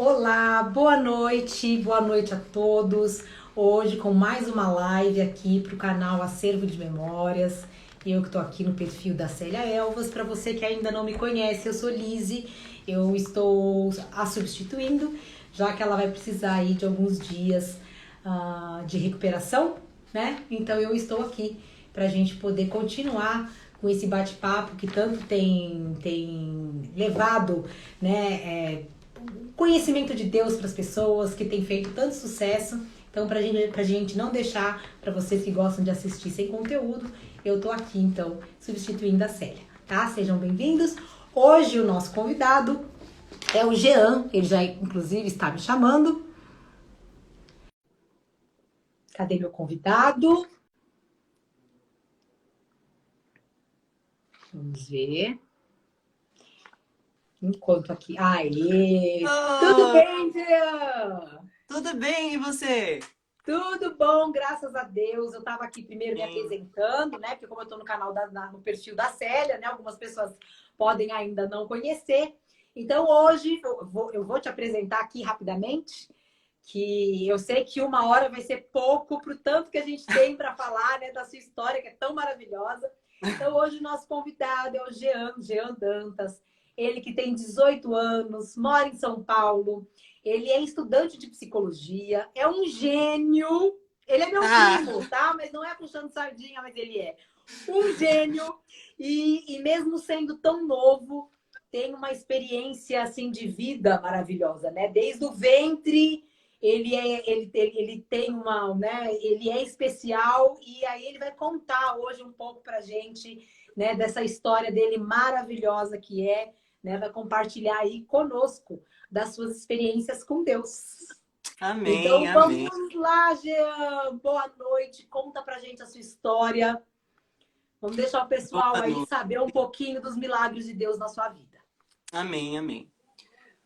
Olá, boa noite a todos. Hoje com mais uma live aqui para o canal Acervo de Memórias. Eu que estou aqui no perfil da Célia Elvas. Para você que ainda não me conhece, eu sou Lise. Eu estou a substituindo, já que ela vai precisar aí de alguns dias de recuperação, né? Então eu estou aqui para a gente poder continuar com esse bate-papo que tanto tem levado, né? Conhecimento de Deus para as pessoas, que tem feito tanto sucesso. Então, pra gente não deixar, para vocês que gostam de assistir sem conteúdo, eu tô aqui, então, substituindo a Célia, tá? Sejam bem-vindos. Hoje o nosso convidado é o Jean, ele já, inclusive, está me chamando. Cadê meu convidado? Vamos ver. Enquanto aqui... Aê! Tudo Oh, bem, Jean? tudo bem, e você? Tudo bom, graças a Deus. Eu estava aqui primeiro me Sim. apresentando, né? Porque como eu estou no canal no perfil da Célia, né? Algumas pessoas podem ainda não conhecer. Então hoje eu vou te apresentar aqui rapidamente, que eu sei que uma hora vai ser pouco para o tanto que a gente tem para falar, né? Da sua história, que é tão maravilhosa. Então hoje o nosso convidado é o Jean Dantas. Ele que tem 18 anos, mora em São Paulo. Ele é estudante de psicologia, é um gênio. Ele é meu Ah, primo, tá? Mas não é puxando sardinha, mas ele é um gênio. E mesmo sendo tão novo, tem uma experiência assim de vida maravilhosa, né? Desde o ventre, ele tem uma, né? Ele é especial e aí ele vai contar hoje um pouco pra gente, né? Dessa história dele maravilhosa que é, né? Vai compartilhar aí conosco das suas experiências com Deus. amém, Então amém. vamos lá, Jean. Boa noite. Conta pra gente a sua história. Vamos deixar o pessoal Boa aí noite. saber um pouquinho dos milagres de Deus na sua vida. Amém, amém.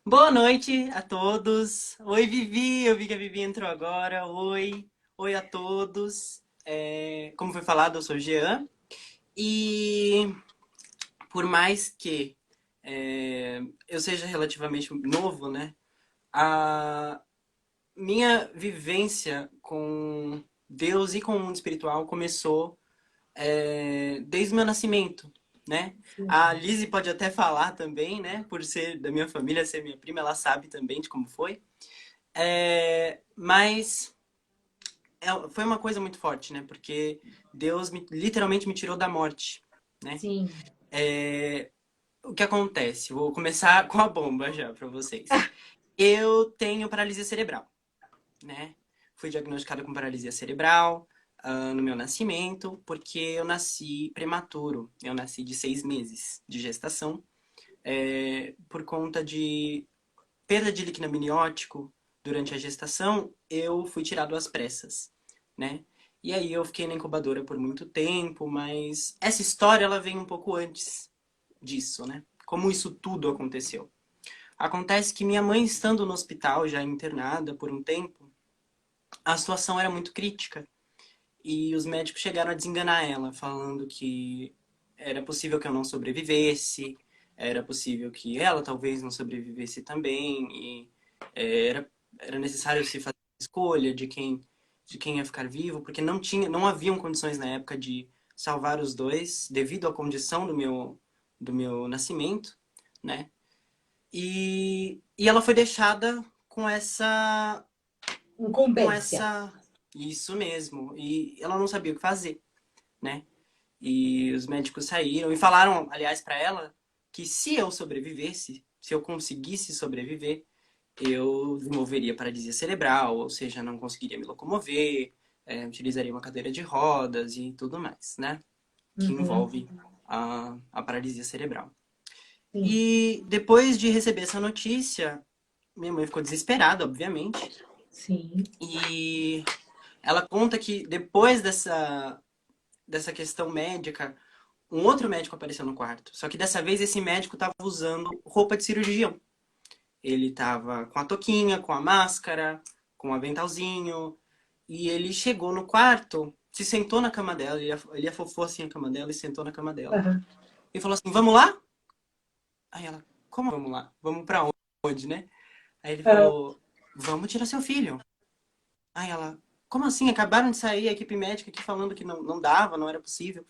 Boa noite a todos. Oi, Vivi. Eu vi que a Vivi entrou agora. Oi. Oi a todos. Como foi falado, eu sou o Jean. E por mais que eu seja relativamente novo, né? A minha vivência com Deus e com o mundo espiritual começou desde o meu nascimento, né? A Sim. Lizzie pode até falar também, né? Por ser da minha família, ser minha prima, ela sabe também de como foi. Mas foi uma coisa muito forte, né? Porque Deus literalmente me tirou da morte, né? Sim. O que acontece? Vou começar com a bomba já para vocês. Eu tenho paralisia cerebral, né? Fui diagnosticada com paralisia cerebral no meu nascimento, porque eu nasci prematuro. Eu nasci de 6 meses de gestação, por conta de perda de líquido amniótico durante a gestação, eu fui tirado às pressas, né? E aí eu fiquei na incubadora por muito tempo, mas essa história ela vem um pouco antes disso, né? Como isso tudo aconteceu. Acontece que minha mãe, estando no hospital, já internada por um tempo, a situação era muito crítica. E os médicos chegaram a desenganar ela, falando que era possível que eu não sobrevivesse, era possível que ela talvez não sobrevivesse também, e era necessário se fazer a escolha de quem ia ficar vivo, porque não haviam condições na época de salvar os dois, devido à condição do meu nascimento, né? E ela foi deixada com Incumbência. essa, isso mesmo, e ela não sabia o que fazer, né? E os médicos saíram e falaram, aliás, para ela que se eu sobrevivesse, se eu conseguisse sobreviver, eu desenvolveria paralisia cerebral, ou seja, não conseguiria me locomover, utilizaria uma cadeira de rodas e tudo mais, né? Que Uhum. envolve a paralisia cerebral. Sim. E depois de receber essa notícia, minha mãe ficou desesperada, obviamente, Sim. e ela conta que depois dessa questão médica, um outro médico apareceu no quarto. Só que dessa vez esse médico estava usando roupa de cirurgião. Ele estava com a touquinha, com a máscara, com o aventalzinho. E ele chegou no quarto, se sentou na cama dela, ele afofou assim a cama dela e sentou na cama dela. Uhum. E falou assim: vamos lá? Aí ela: como vamos lá? Vamos pra onde, né? Aí ele Ah, falou, vamos tirar seu filho. Aí ela, como assim? Acabaram de sair a equipe médica aqui falando que não dava, não era possível.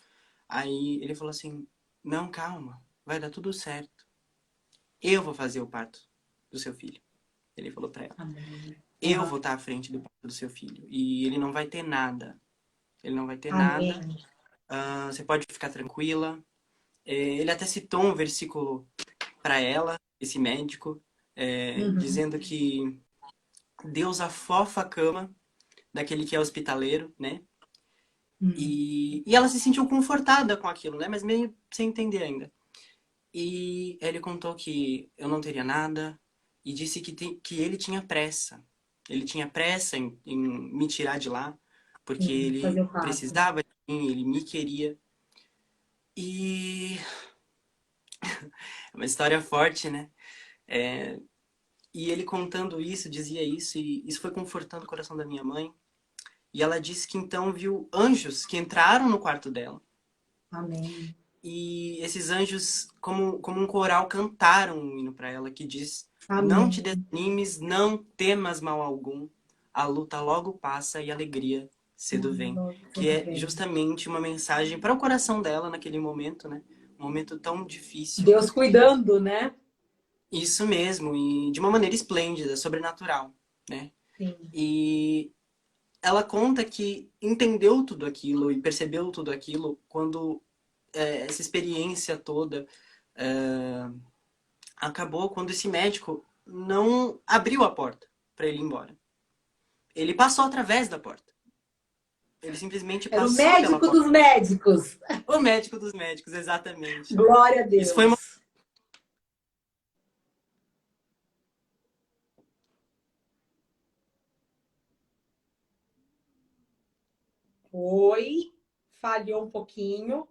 Aí ele falou assim, não, calma, vai dar tudo certo. Eu vou fazer o parto do seu filho. Ele falou pra ela. amém. Eu vou estar à frente do parto do seu filho. E ele não vai ter nada. Ele não vai ter nada. Amém. Você pode ficar tranquila. Ele até citou um versículo para ela, esse médico, Uhum. dizendo que Deus afofa a cama daquele que é hospitaleiro, né? Uhum. E ela se sentiu confortada com aquilo, né? Mas meio sem entender ainda. E ele contou que eu não teria nada e disse que ele tinha pressa. Ele tinha pressa em me tirar de lá, porque Sim, fazer ele o parto. precisava de mim, ele me queria. E é uma história forte, né? É, e ele contando isso, dizia isso, e isso foi confortando o coração da minha mãe. E ela disse que então viu anjos que entraram no quarto dela. Amém. E esses anjos, como um coral, cantaram um hino para ela que diz: não te Amém. desanimes, não temas mal algum, a luta logo passa e a alegria cedo vem. Que Tudo é bem. justamente uma mensagem para o coração dela naquele momento, né? Um momento tão difícil. Deus cuidando, né? Isso mesmo, e de uma maneira esplêndida, sobrenatural, né? Sim. E ela conta que entendeu tudo aquilo e percebeu tudo aquilo quando essa experiência toda acabou quando esse médico não abriu a porta para ele ir embora. Ele passou através da porta. Ele simplesmente Era o passou pela médico porta. dos médicos. O médico dos médicos, exatamente. Glória a Isso foi uma. Deus. Oi, falhou um pouquinho.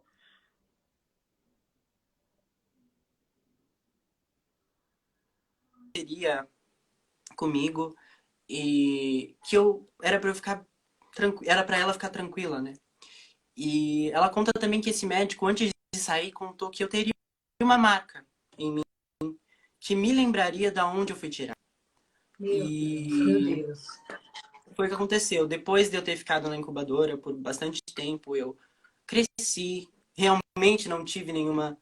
Seria comigo e que eu era para eu ficar era para ela ficar tranquila, né? E ela conta também que esse médico antes de sair contou que eu teria uma marca em mim que me lembraria da onde eu fui tirar. Meu Deus, meu E Deus. foi o que aconteceu. Depois de eu ter ficado na incubadora por bastante tempo, eu cresci, realmente não tive nenhuma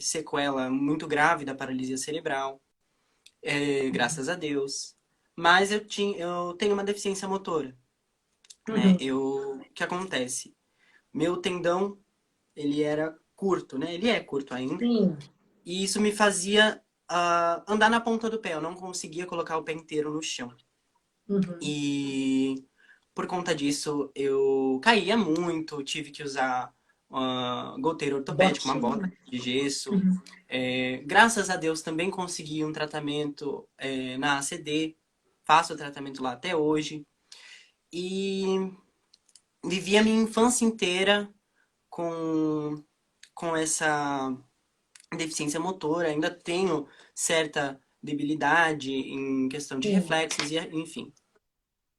sequela muito grave da paralisia cerebral, graças a Deus. Mas eu tenho uma deficiência motora, né? Uhum. O que acontece? Meu tendão, ele era curto, né? Ele é curto ainda. Sim. E isso me fazia andar na ponta do pé. Eu não conseguia colocar o pé inteiro no chão. Uhum. E por conta disso, eu caía muito, tive que usar goteiro ortopédico, uma bota Botinha. de gesso. Uhum. Graças a Deus também consegui um tratamento na ACD, faço o tratamento lá até hoje. E vivi a minha infância inteira com, com essa deficiência motora, ainda tenho certa debilidade em questão de Sim. reflexos, e enfim.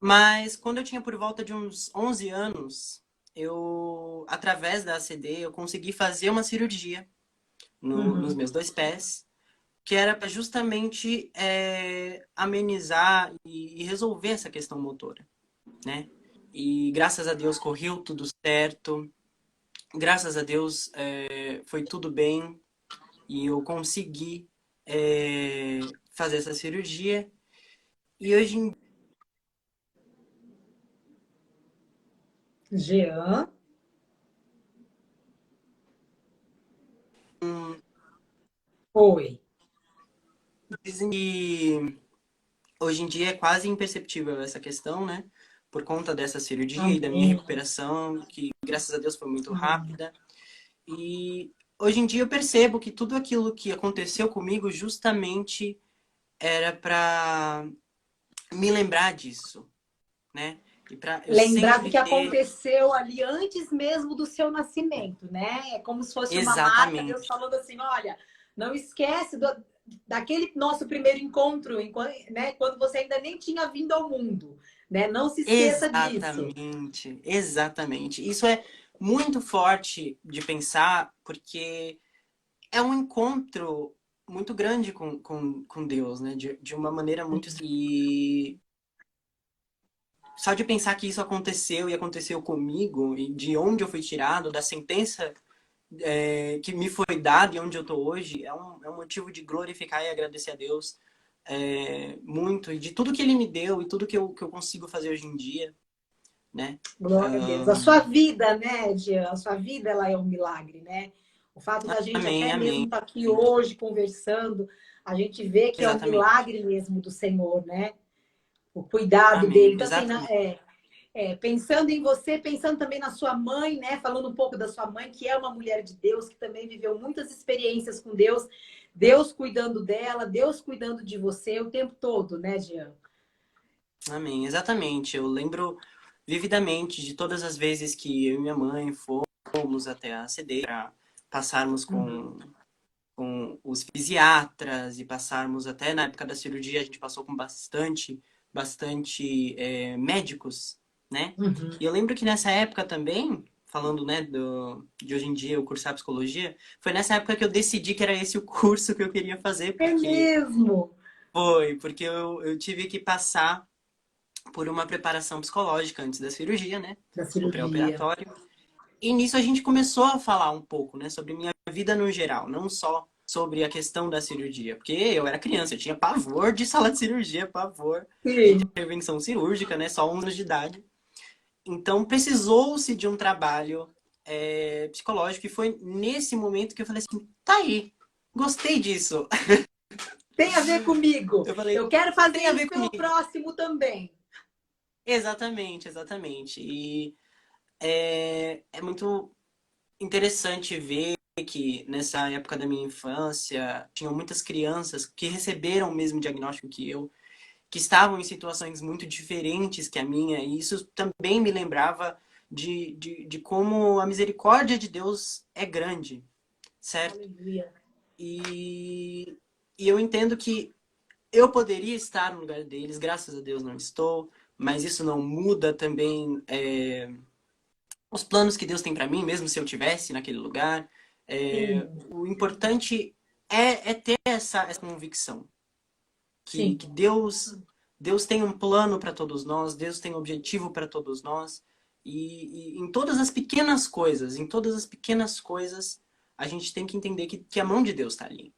Mas quando eu tinha por volta de uns 11 anos, através da ACD, eu consegui fazer uma cirurgia nos Uhum. meus dois pés, que era para justamente amenizar e resolver essa questão motora, né? E graças a Deus correu tudo certo, graças a Deus foi tudo bem e eu consegui fazer essa cirurgia. E hoje em Jean. Oi. dizem que hoje em dia é quase imperceptível essa questão, né? Por conta dessa cirurgia e da minha Amém. recuperação, que graças a Deus foi muito Amém. rápida. E hoje em dia eu percebo que tudo aquilo que aconteceu comigo justamente era para me lembrar disso, né? E para eu Lembrar do sempre que ter aconteceu ali antes mesmo do seu nascimento, né? É como se fosse uma marca, Deus exatamente, falando assim: olha, não esquece daquele nosso primeiro encontro, né? Quando você ainda nem tinha vindo ao mundo, né? Não se esqueça disso. exatamente, exatamente. Isso é muito forte de pensar, porque é um encontro muito grande com Deus, né? De uma maneira muito... E só de pensar que isso aconteceu e aconteceu comigo, e de onde eu fui tirado, da sentença que me foi dada e onde eu tô hoje, é um motivo de glorificar e agradecer a Deus muito, e de tudo que Ele me deu e tudo que eu consigo fazer hoje em dia, né? Glória a Deus. A sua vida, né, Jean? A sua vida, ela é um milagre, né? O fato da gente Amém, até mesmo amém. estar aqui hoje conversando, a gente vê que é um Exatamente. milagre mesmo do Senhor, né? O cuidado dele. Amém, Então, assim, exatamente. pensando em você, pensando também na sua mãe, né? Falando um pouco da sua mãe, que é uma mulher de Deus, que também viveu muitas experiências com Deus, Deus cuidando dela, Deus cuidando de você o tempo todo, né, Jean? Amém, exatamente. Eu lembro vividamente de todas as vezes que eu e minha mãe fomos até a CD para passarmos Uhum. com os fisiatras e passarmos até na época da cirurgia, a gente passou com bastante médicos, né? Uhum. E eu lembro que nessa época também, falando, né, de hoje em dia eu cursar psicologia, foi nessa época que eu decidi que era esse o curso que eu queria fazer, É mesmo porque eu tive que passar por uma preparação psicológica antes da cirurgia, né? da O cirurgia. pré-operatório. E nisso a gente começou a falar um pouco, né, sobre minha vida no geral, não só sobre a questão da cirurgia, porque eu era criança, eu tinha pavor de sala de cirurgia, pavor de Sim. intervenção cirúrgica, né, só 11 anos de idade. Então precisou-se de um trabalho psicológico e foi nesse momento que eu falei assim, tá aí, gostei disso. Tem a ver comigo. Eu falei, Eu quero fazer tem a isso ver pelo comigo. próximo também. Exatamente, exatamente. E é muito interessante ver que nessa época da minha infância tinham muitas crianças que receberam o mesmo diagnóstico que eu, que estavam em situações muito diferentes que a minha, e isso também me lembrava de como a misericórdia de Deus é grande, certo? Aleluia. E, e eu entendo que eu poderia estar no lugar deles, graças a Deus não estou, mas isso não muda também os planos que Deus tem para mim, mesmo se eu tivesse naquele lugar. Sim, O importante é ter essa convicção que sim. Deus tem um plano para todos nós, Deus tem um objetivo para todos nós. E em todas as pequenas coisas, a gente tem que entender que a mão de Deus está ali,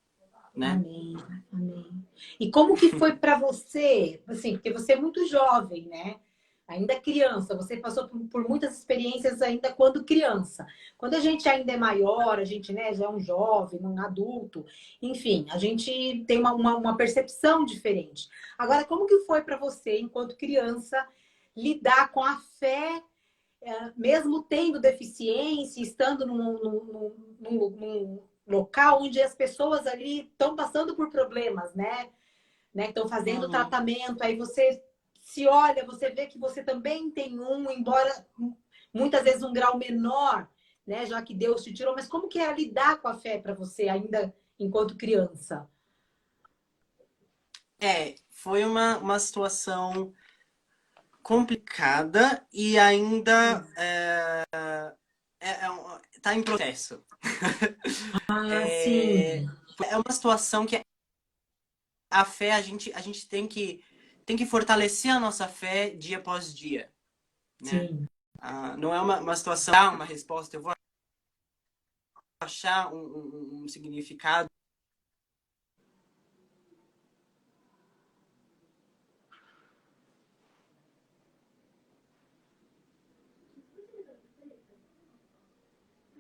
né? Amém, amém. E como que foi para você, assim, porque você é muito jovem, né? Ainda criança, você passou por muitas experiências ainda quando criança. Quando a gente ainda é maior, a gente, né, já é um jovem, um adulto, enfim, a gente tem uma percepção diferente. Agora, como que foi para você, enquanto criança, lidar com a fé, mesmo tendo deficiência, estando num local onde as pessoas ali estão passando por problemas, né? Estão fazendo Uhum. tratamento, aí você se olha, você vê que você também tem um, embora muitas vezes um grau menor, né? Já que Deus te tirou, mas como que é lidar com a fé para você ainda enquanto criança? Foi uma situação complicada e ainda tá em processo. Ah, É, sim, é uma situação que a fé, a gente tem que fortalecer a nossa fé dia após dia, né? sim. Não é uma situação, uma resposta, eu vou achar um significado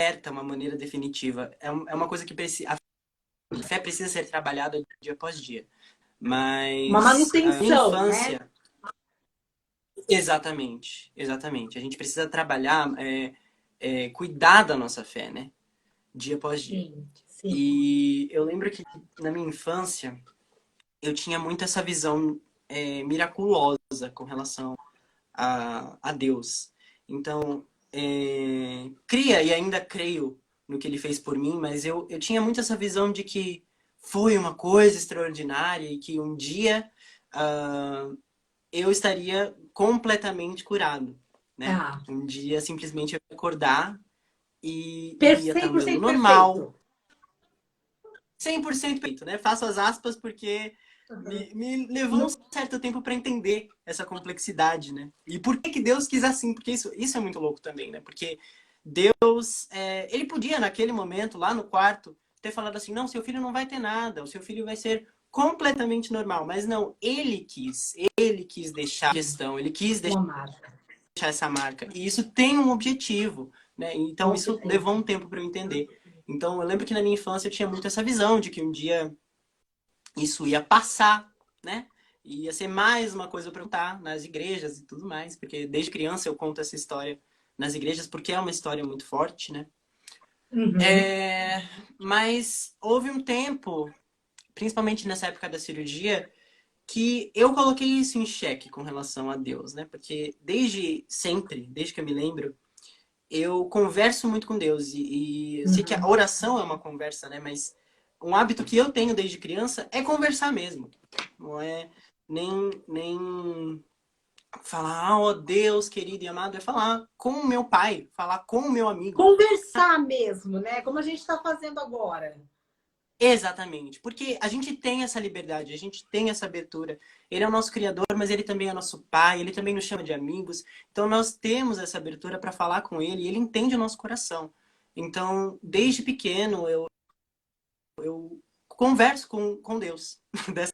certa, uma maneira definitiva. É uma coisa que a fé precisa ser trabalhada dia após dia. Uma Mas a minha manutenção, né? infância, exatamente, exatamente. A gente precisa trabalhar, cuidar da nossa fé, né? Dia após dia. Sim, sim. E eu lembro que na minha infância eu tinha muito essa visão miraculosa com relação a Deus. Então, cria e ainda creio no que ele fez por mim, mas eu tinha muito essa visão de que foi uma coisa extraordinária e que um dia ah, eu estaria completamente curado, né? Ah, Um dia simplesmente eu ia acordar e ia estar andando 100% normal. perfeito. 100% perfeito, né? Faço as aspas porque me levou um certo tempo para entender essa complexidade, né? E por que que Deus quis assim? Porque isso é muito louco também, né? Porque Deus, ele podia naquele momento, lá no quarto, ter falado assim, não, seu filho não vai ter nada, o seu filho vai ser completamente normal. Mas não, ele quis deixar a questão, ele quis deixar Uma marca, essa marca. E isso tem um objetivo, né? Então com isso certeza. levou um tempo para eu entender. Então eu lembro que na minha infância eu tinha muito essa visão de que um dia isso ia passar, né? Ia ser mais uma coisa para contar nas igrejas e tudo mais, porque desde criança eu conto essa história nas igrejas porque é uma história muito forte, né? Uhum. Mas houve um tempo, principalmente nessa época da cirurgia, que eu coloquei isso em xeque com relação a Deus, né? Porque desde sempre, desde que eu me lembro, eu converso muito com Deus e eu sei que a Uhum. oração é uma conversa, né? Mas um hábito que eu tenho desde criança é conversar mesmo. Não é nem falar, ah, oh Deus querido e amado, é falar com o meu pai, falar com o meu amigo. Conversar mesmo, né? Como a gente está fazendo agora. Exatamente, porque a gente tem essa liberdade, a gente tem essa abertura. Ele é o nosso criador, mas ele também é nosso pai, ele também nos chama de amigos. Então nós temos essa abertura para falar com ele e ele entende o nosso coração. Então, desde pequeno, eu converso com Deus dessa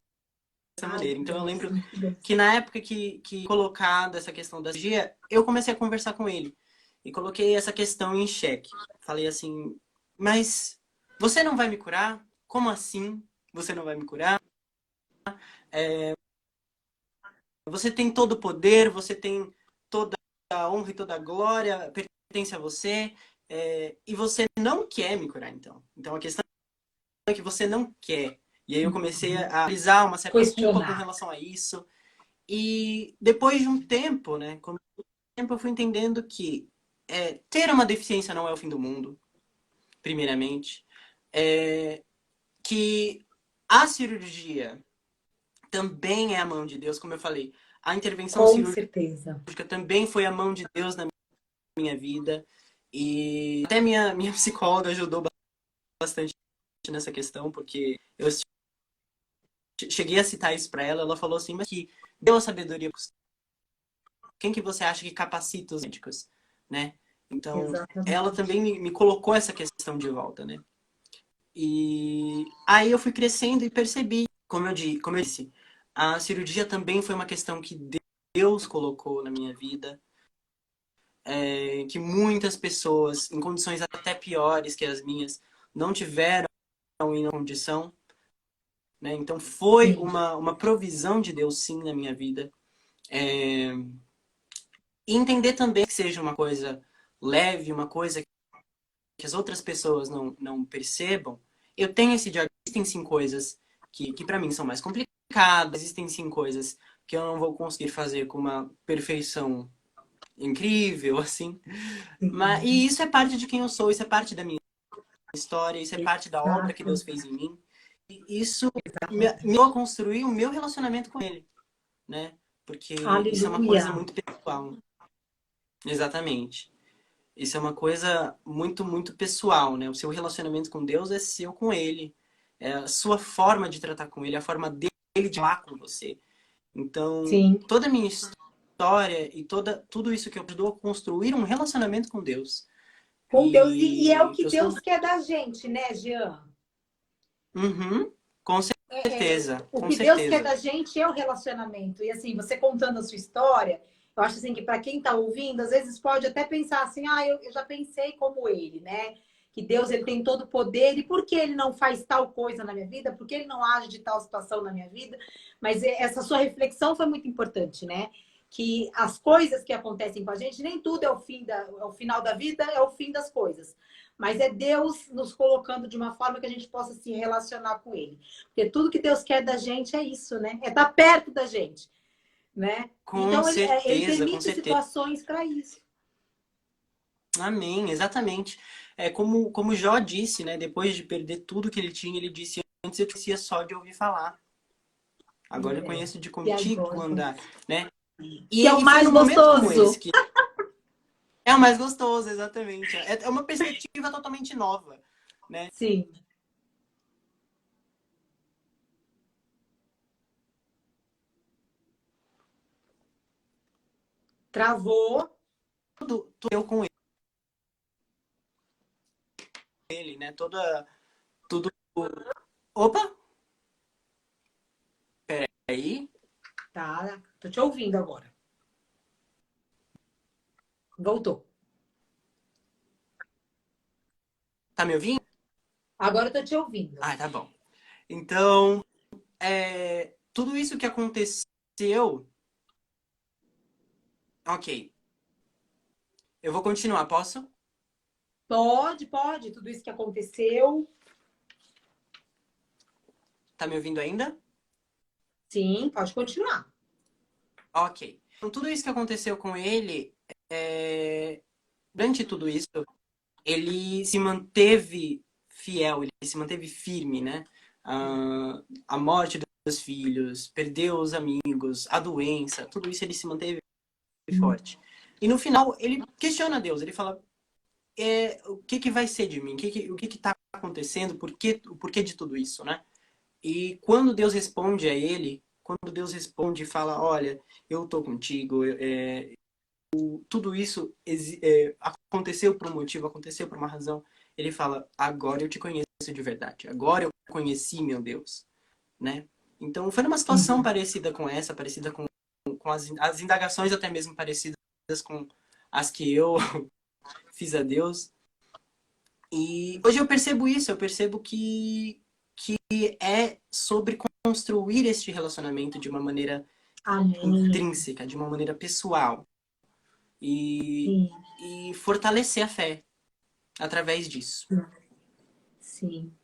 Ai, maneira. que Então eu lembro bênção, que bênção. que na época que colocada essa questão da cirurgia, eu comecei a conversar com ele e coloquei essa questão em xeque. Falei assim, mas você não vai me curar? Como assim você não vai me curar? Você tem todo o poder, você tem toda a honra e toda a glória, pertence a você, e você não quer me curar, então. Então a questão é que você não quer. E aí eu comecei a analisar uma certa culpa com Questionar. relação a isso. E depois de um tempo, né, com o tempo eu fui entendendo que ter uma deficiência não é o fim do mundo, primeiramente. Que a cirurgia também é a mão de Deus, como eu falei. A intervenção Com cirúrgica certeza. também foi a mão de Deus na minha vida. E até minha psicóloga ajudou bastante nessa questão, porque eu cheguei a citar isso para ela. Ela falou assim, mas que deu a sabedoria. Quem que você acha que capacita os médicos, né? Então, ela Exatamente. também me colocou essa questão de volta, né? E aí eu fui crescendo e percebi, como eu disse, a cirurgia também foi uma questão que Deus colocou na minha vida, que muitas pessoas, em condições até piores que as minhas, não tiveram em condição, né? Então foi Sim. uma provisão de Deus, sim, na minha vida. E entender também que seja uma coisa leve, uma coisa que as outras pessoas não percebam. Eu tenho esse diagnóstico, existem sim coisas que para mim são mais complicadas, existem sim coisas que eu não vou conseguir fazer com uma perfeição incrível, assim. Mas, Sim. e isso é parte de quem eu sou, isso é parte da minha história, isso é parte da obra que Exato. Deus fez em mim. E isso me deu a construir o meu relacionamento com Ele, né? Porque isso é uma coisa Aleluia. muito pessoal. Exatamente. Isso é uma coisa muito, muito pessoal, né? O seu relacionamento com Deus é seu com Ele. É a sua forma de tratar com Ele, a forma dele de falar com você. Então, Sim. toda a minha história e tudo isso que eu ajudou a construir um relacionamento com Deus. Com Deus. E é o E que eu sou. Deus quer da gente, né, Jean? Uhum, com certeza, O com que Deus quer certeza. da gente é o relacionamento. E assim, você contando a sua história, eu acho assim que para quem está ouvindo, às vezes pode até pensar assim, eu já pensei como ele, né? Que Deus ele tem todo o poder e por que ele não faz tal coisa na minha vida? Por que ele não age de tal situação na minha vida? Mas essa sua reflexão foi muito importante, né? Que as coisas que acontecem com a gente, nem tudo é é o final da vida, é o fim das coisas. Mas é Deus nos colocando de uma forma que a gente possa se relacionar com Ele. Porque tudo que Deus quer da gente é isso, né? É estar perto da gente, né? Com Então ele certeza, com permite certeza. situações para isso. Amém, exatamente. É como Jó disse, né? Depois de perder tudo que ele tinha, ele disse: Antes eu te conhecia só de ouvir falar. Agora eu É. conheço de E contigo agora? andar, né? Que é o E foi mais num momento como esse gostoso. que é o mais gostoso, exatamente. É uma perspectiva totalmente nova, né? Sim. Travou. Tudo eu com ele, né? Tudo. Opa, aí, Tá, tô te ouvindo agora. Voltou. tá me ouvindo? Agora eu tô te ouvindo. Ah, tá bom. Então, tudo isso que aconteceu, ok. Eu vou continuar, posso? Pode, pode. Tudo isso que aconteceu. Tá me ouvindo ainda? Sim, pode continuar. Ok. Então, tudo isso que aconteceu com ele, durante tudo isso, ele se manteve fiel, ele se manteve firme, né? A morte dos filhos, perdeu os amigos, a doença, tudo isso ele se manteve forte. E no final, ele questiona Deus, ele fala, o que que vai ser de mim? O que que tá acontecendo? O porquê de tudo isso, né? E quando Deus responde a ele, quando Deus responde e fala, olha, eu tô contigo, tudo isso aconteceu por um motivo, aconteceu por uma razão. Ele fala, agora eu te conheço de verdade. Agora eu conheci meu Deus, né? Então foi uma situação Uhum. parecida com essa, parecida com as indagações até mesmo parecidas com as que eu fiz a Deus. E hoje eu percebo isso, eu percebo que é sobre construir este relacionamento de uma maneira Amém. intrínseca, de uma maneira pessoal. E, Sim, e fortalecer a fé através disso. sim.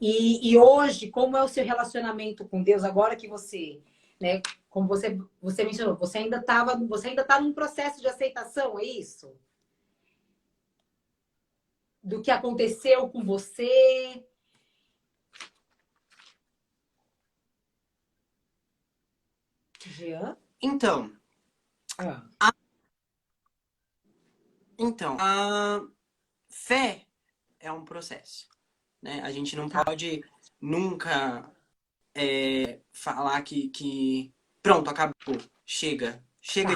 E hoje, como é o seu relacionamento com Deus agora que você, né, como você mencionou, você ainda tá num processo de aceitação, é isso? Do que aconteceu com você? Jean? Então, Ah, a, a fé é um processo, né? A gente não tá, pode nunca falar pronto, acabou, chega tá.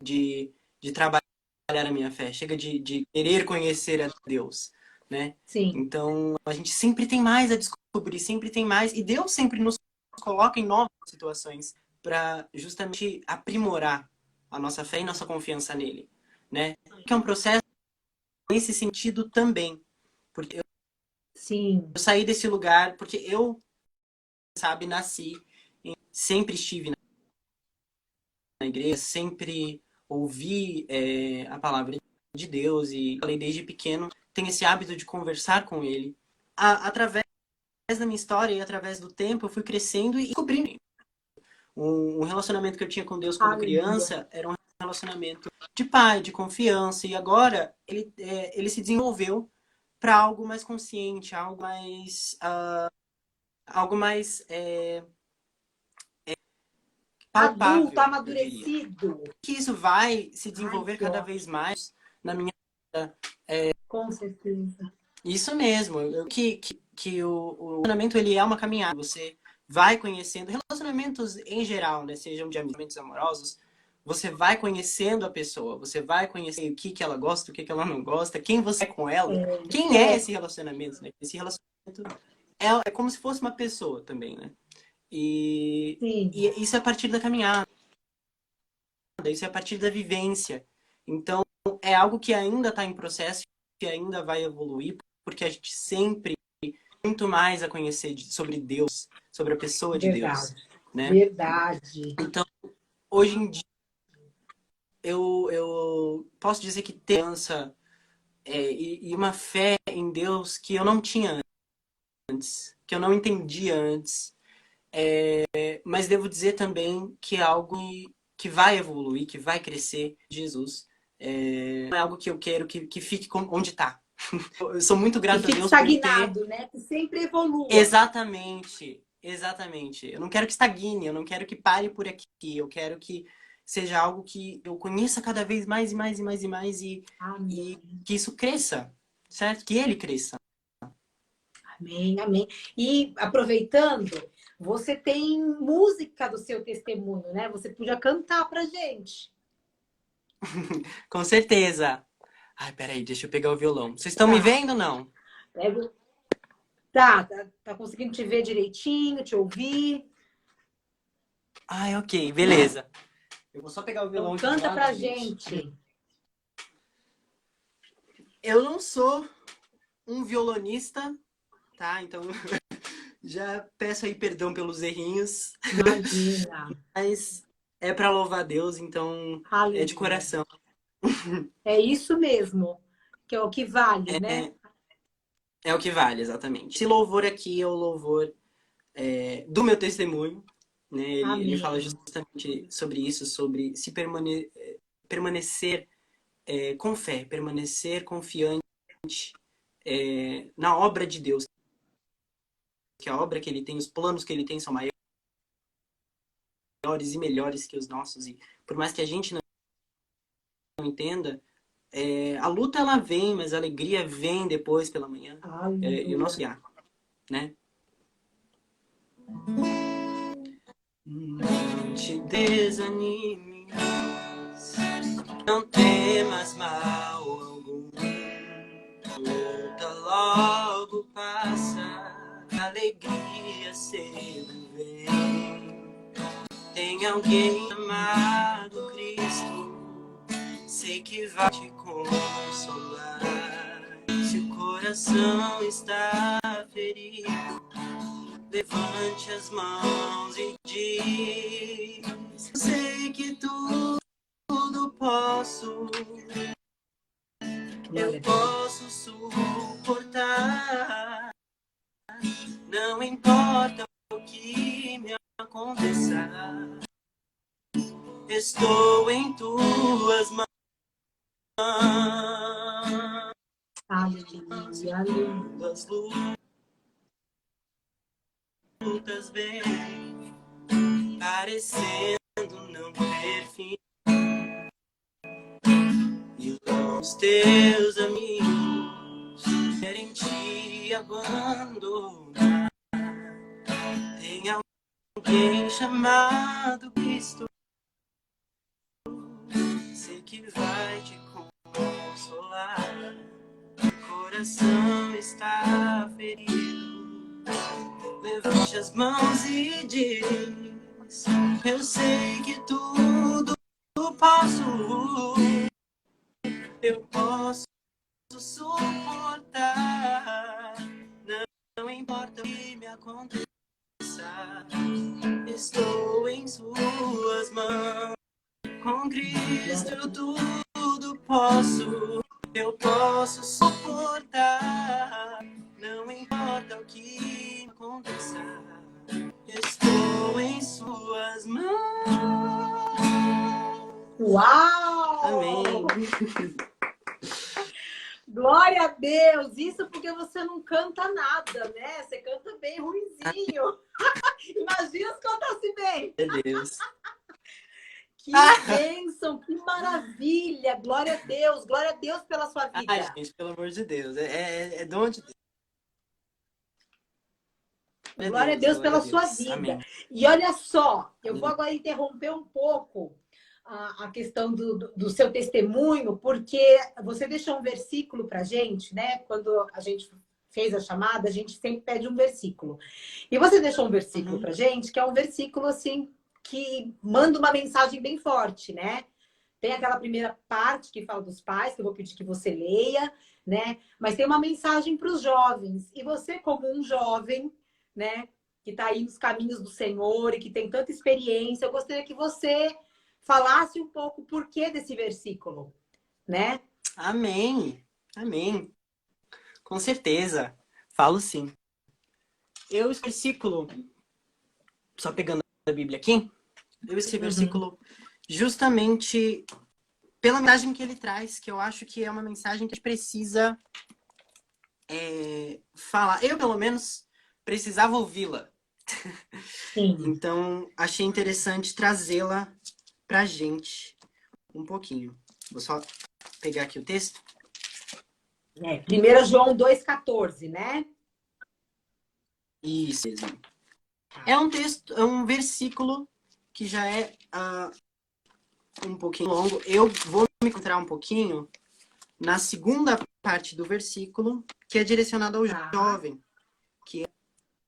de, de trabalhar a minha fé, chega de querer conhecer a Deus, né? Sim. Então, a gente sempre tem mais a descobrir, sempre tem mais, e Deus sempre nos coloca em novas situações para justamente aprimorar a nossa fé e nossa confiança nele, né? Que é um processo nesse sentido também, porque eu Sim. saí desse lugar porque eu, sabe, nasci, sempre estive na igreja, sempre ouvi a palavra de Deus e falei desde pequeno, tenho esse hábito de conversar com ele. Através da minha história e através do tempo, eu fui crescendo e descobrindo. Um relacionamento que eu tinha com Deus quando Aleluia. criança era um relacionamento de pai, de confiança, e agora ele se desenvolveu para algo mais consciente, algo mais Adulto, palpável, eu diria. amadurecido. Que isso vai se Ai, desenvolver que cada vez ótimo. mais na minha vida. Com certeza. Isso mesmo, que o relacionamento ele é uma caminhada. Você vai conhecendo relacionamentos em geral, né? Sejam de amamentos amorosos, você vai conhecendo a pessoa, você vai conhecer o que que ela gosta, o que que ela não gosta, quem você é com ela, quem é É, esse relacionamento, né? Esse relacionamento é como se fosse uma pessoa também, né? sim. E isso é a partir da caminhada, isso é a partir da vivência. Então, é algo que ainda está em processo, que ainda vai evoluir, porque a gente sempre tem muito mais a conhecer sobre Deus, sobre a pessoa de Deus, Verdade. né? Verdade. Então, hoje em dia, eu posso dizer que tensa e uma fé em Deus que eu não tinha antes, que eu não entendia antes. Mas devo dizer também que é algo que vai evoluir, que vai crescer, Jesus. Não é algo que eu quero que fique onde está. Eu sou muito Que grato a fique Deus por ter. estagnado, né? Que sempre evolua. Exatamente, exatamente. Eu não quero que estagne, eu não quero que pare por aqui. Eu quero que seja algo que eu conheça cada vez mais e mais e mais e mais e Amém. que isso cresça, certo? Que ele cresça. Amém, amém. E aproveitando, você tem música do seu testemunho, né? Você podia cantar pra gente. Com certeza. Ai, peraí, deixa eu pegar o violão. Vocês estão me Tá. vendo ou não? Tá conseguindo te ver direitinho, te ouvir? Ai, ok, beleza. Eu vou só pegar o Então violão aqui do canta lado, pra gente. gente. Eu não sou um violonista, tá? Então já peço aí perdão pelos errinhos, Imagina. mas é pra louvar a Deus, então é de Aleluia. coração. É isso mesmo, que é o que vale, né? É, é o que vale, exatamente. Esse louvor aqui é o louvor do meu testemunho, né? Ele fala Amém. justamente sobre isso, sobre se permanecer com fé, permanecer confiante na obra de Deus, que a obra que ele tem, os planos que ele tem são maiores e melhores que os nossos. E por mais que a gente não entenda, a luta ela vem, mas a alegria vem depois pela manhã. E o Aleluia. nosso guiar, né? Não te desanimes, não temas mal algum. Luta logo passa, a alegria cedo vem. Tem alguém chamado Cristo, sei que vai te consolar. Se o coração está ferido, levante as mãos e diz: eu sei que tudo posso, eu Glória a Deus. posso suportar. Não importa o que me aconteça, estou em tuas mãos. Aleluia. Aleluia. As lutas vêm, parecendo não ter fim. E os teus amigos querem te abandonar. Tem alguém chamado Cristo, sei que vai te consolar. O coração está ferido, levante as mãos e diz: eu sei que tudo posso, eu posso suportar. Não importa o que me aconteça, estou em suas mãos. Com Cristo eu tudo posso, eu posso suportar. Não importa o que aconteça, estou em suas mãos. Uau! Amém. Glória a Deus! Isso porque você não canta nada, né? Você canta bem ruinzinho. Imagina se cantasse bem. Meu Deus. Que bênção, que maravilha! Glória a Deus pela sua Ai, vida. gente, pelo amor de Deus. É dom de Deus. Glória a Deus, Deus glória a pela sua Deus. vida. Amém. E olha só, eu vou Aleluia. agora interromper um pouco a questão do seu testemunho, porque você deixou um versículo para gente, né? Quando a gente fez a chamada, a gente sempre pede um versículo. E você deixou um versículo Uhum. para gente, que é um versículo assim que manda uma mensagem bem forte, né? Tem aquela primeira parte que fala dos pais, que eu vou pedir que você leia, né? Mas tem uma mensagem para os jovens. E você, como um jovem, né, que está aí nos caminhos do Senhor e que tem tanta experiência, eu gostaria que você falasse um pouco o porquê desse versículo, né? Amém. Amém. Com certeza. Falo sim. Esse versículo, só pegando a Bíblia aqui, esse Uhum. versículo justamente pela mensagem que ele traz, que eu acho que é uma mensagem que a gente precisa falar. Eu, pelo menos, precisava ouvi-la. Sim. Então, achei interessante trazê-la pra gente um pouquinho. Vou só pegar aqui o texto. 1 João 2,14, né? Isso mesmo. É um texto, é um versículo que já é um pouquinho longo. Eu vou me concentrar um pouquinho na segunda parte do versículo, que é direcionada ao jovem, que é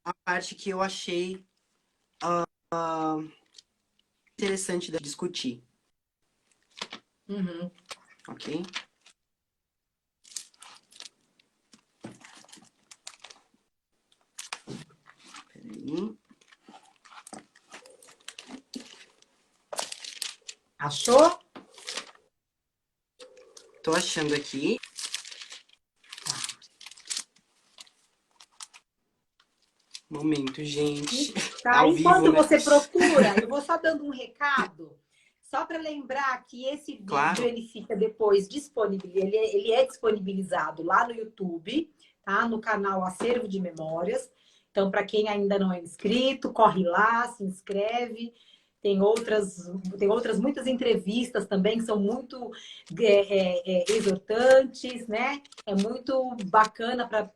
a parte que eu achei interessante de discutir. Uhum. Ok? Peraí. Achou? Tô achando aqui. Momento, gente. Tá, Ao vivo, enquanto né? você procura, eu vou só dando um recado, só para lembrar que esse vídeo Claro. ele fica depois disponível, ele é disponibilizado lá no YouTube, tá? No canal Acervo de Memórias. Então, para quem ainda não é inscrito, corre lá, se inscreve. Tem outras muitas entrevistas também que são muito exortantes, né? É muito bacana para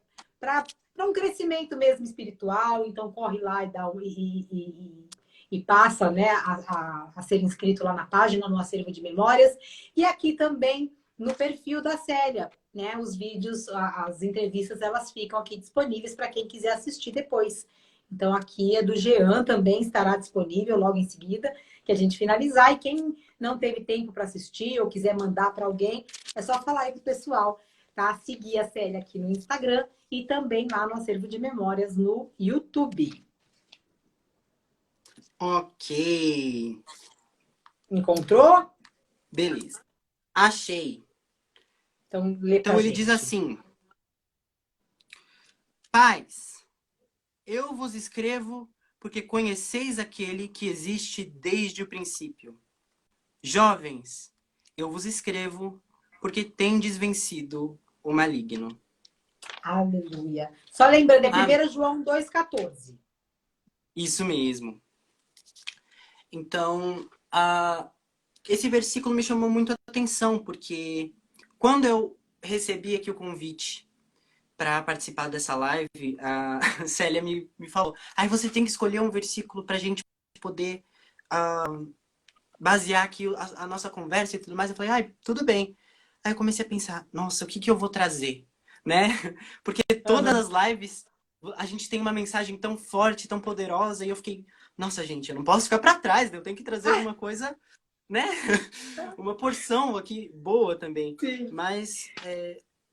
um crescimento mesmo espiritual. Então, corre lá e passa, né, a ser inscrito lá na página, no Acervo de Memórias. E aqui também no perfil da Célia, né? Os vídeos, as entrevistas, elas ficam aqui disponíveis para quem quiser assistir depois. Então, aqui é do Jean, também estará disponível logo em seguida, que a gente finalizar. E quem não teve tempo para assistir ou quiser mandar para alguém, é só falar aí pro pessoal, tá? Seguir a Célia aqui no Instagram e também lá no Acervo de Memórias no YouTube. Ok. Encontrou? Beleza. Achei. Então, lê pra Então ele diz gente. assim: Pais, eu vos escrevo porque conheceis aquele que existe desde o princípio. Jovens, eu vos escrevo porque tendes vencido o maligno. Aleluia. Só lembrando, é Ah, 1 João 2,14. isso mesmo. Então, esse versículo me chamou muito a atenção, porque quando eu recebi aqui o convite para participar dessa live, a Célia me falou: aí você tem que escolher um versículo para a gente poder basear aqui a nossa conversa e tudo mais. Eu falei: ai, tudo bem. Aí eu comecei a pensar: nossa, o que, que eu vou trazer? Né? Porque todas Uhum. as lives a gente tem uma mensagem tão forte, tão poderosa, e eu fiquei: nossa, gente, eu não posso ficar para trás, né? Eu tenho que trazer alguma coisa, né? Uma porção aqui boa também. Sim. Mas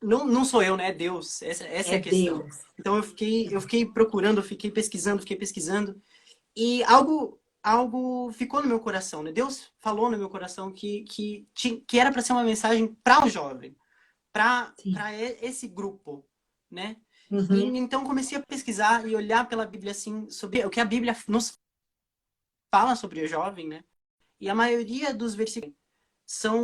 não sou eu, né? É Deus. Essa É é a questão. Deus. Então eu fiquei procurando, eu fiquei pesquisando. E algo ficou no meu coração, né? Deus falou no meu coração que era para ser uma mensagem para o jovem, para Sim. esse grupo, né? E Uhum. então comecei a pesquisar e olhar pela Bíblia assim, sobre o que a Bíblia nos fala sobre o jovem, né? E a maioria dos versículos são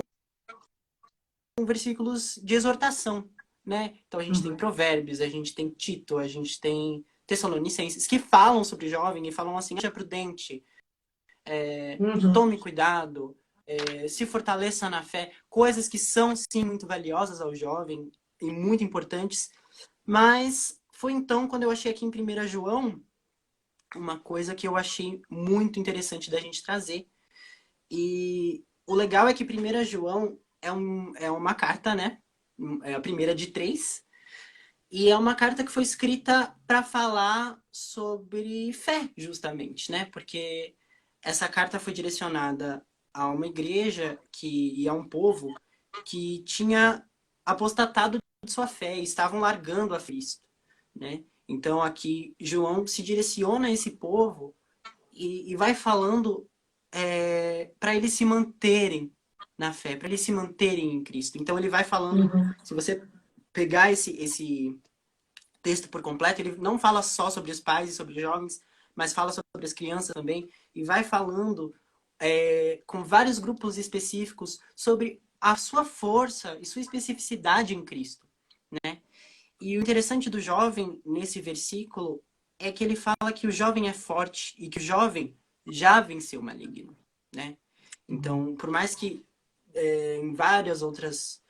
versículos de exortação, né? Então a gente tem Uhum. Provérbios, a gente tem Tito, a gente tem Tessalonicenses, que falam sobre jovem e falam assim: seja prudente, Uhum. tome cuidado, se fortaleça na fé, coisas que são sim muito valiosas ao jovem e muito importantes. Mas foi então quando eu achei aqui em 1 João uma coisa que eu achei muito interessante da gente trazer. E o legal é que 1 João é uma carta, né? É a primeira de três. E é uma carta que foi escrita para falar sobre fé, justamente, né? Porque essa carta foi direcionada a uma igreja e a um povo que tinha apostatado de sua fé e estavam largando a Cristo, né? Então aqui João se direciona a esse povo e vai falando para eles se manterem na fé, para eles se manterem em Cristo. Então ele vai falando, Uhum. se você pegar esse texto por completo, ele não fala só sobre os pais e sobre os jovens, mas fala sobre as crianças também, e vai falando com vários grupos específicos sobre a sua força e sua especificidade em Cristo, né? E o interessante do jovem nesse versículo é que ele fala que o jovem é forte e que o jovem já venceu o maligno, né? Então, por mais que em várias outras